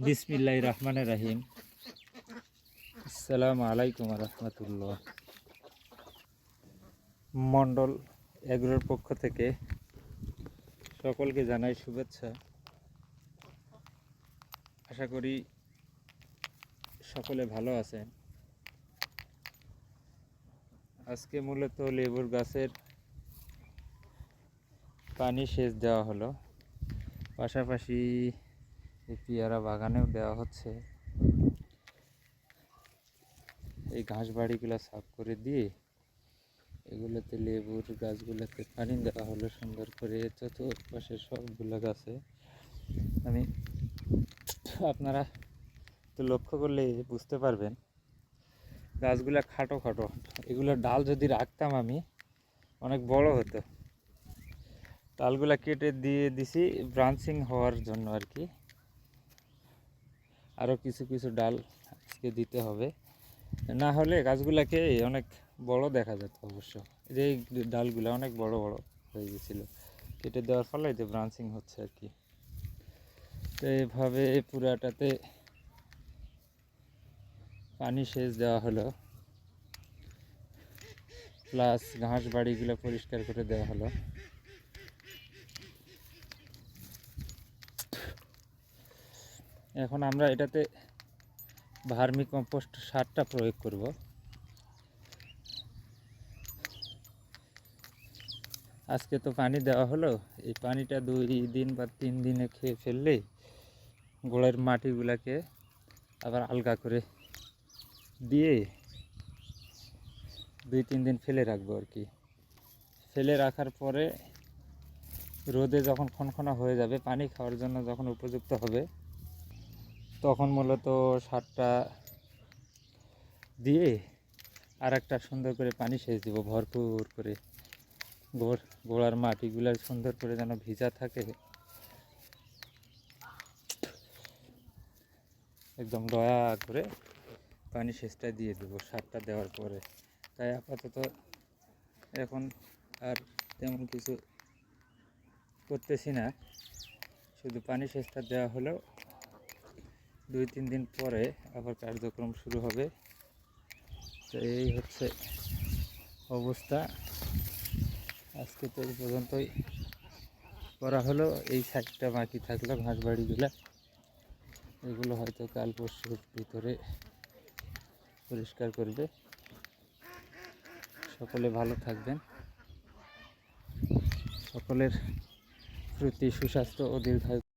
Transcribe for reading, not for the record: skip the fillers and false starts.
বিসমিল্লাহির রহমানির রহিম। আসসালামু আলাইকুম রহমতুল্লাহ। মন্ডল এগ্রোর পক্ষ থেকে সকলকে জানাই শুভেচ্ছা। আশা করি সকলে ভালো আছেন। আজকে মূলত লেবুর গাছের পানি সেচ দেওয়া হলো, পাশাপাশি পেয়ারা বাগানেও দেওয়া হচ্ছে। এই ঘাস বাড়িগুলো সাফ করে দিয়ে এগুলোতে লেবুর গাছগুলোতে পানি দেওয়া হলো সুন্দর করে। চতুর্পাশে সবগুলো গাছে আমি আপনারা তো লক্ষ্য করলে বুঝতে পারবেন গাছগুলো খাটো খাটো। এগুলো ডাল যদি রাখতাম আমি অনেক বড় হতো। ডালগুলা কেটে দিয়ে দিছি ব্রাঞ্চিং হওয়ার জন্য আর কি। আরও কিছু কিছু ডাল আজকে দিতে হবে, না হলে গাছগুলাকে অনেক বড় দেখা যেত। অবশ্য এই ডালগুলো অনেক বড় বড় হয়ে গেছিলো, কেটে দেওয়ার ফলে যে ব্রাঞ্চিং হচ্ছে আর কি। তো এভাবে পুরাটাতে পানি সেচ দেওয়া হলো, প্লাস ঘাস বাড়িগুলো পরিষ্কার করে দেওয়া হলো। এখন আমরা এটাতে ভার্মি কম্পোস্ট সারটা প্রয়োগ করব। আজকে তো পানি দেওয়া হলো, এই পানিটা 2 দিন বা 3 দিনে খেয়ে ফেললে গোড়ার মাটিগুলোকে আবার আলগা করে দিয়ে 2-3 দিন ফেলে রাখবো আর কি। ফেলে রাখার পরে রোদে যখন খনখনা হয়ে যাবে, পানি খাওয়ার জন্য যখন উপযুক্ত হবে, তখন মূলত সারটা দিয়ে আর একটা সুন্দর করে পানি সেচ দেবো ভরপুর করে। গোড়ার মাটিগুলো সুন্দর করে যেন ভিজা থাকে, একদম দয়া করে পানি সেচটা দিয়ে দেবো সারটা দেওয়ার পরে। তাই আপাতত এখন আর তেমন কিছু করতেছি না, শুধু পানি সেচটা দেওয়া হলো। 2-3 দিন পরে আবার কার্যক্রম শুরু হবে। তো এই হচ্ছে অবস্থা। আজকে তো এই পর্যন্তই করা হলো। এই সাইডটা বাকি থাকলো ঘাস বাড়িগুলা, এগুলো হয়তো কাল পরশুর ভিতরে পরিষ্কার করবে। সকলে ভালো থাকবেন, সকলের প্রতি সুস্বাস্থ্য ও দীর্ঘায়ু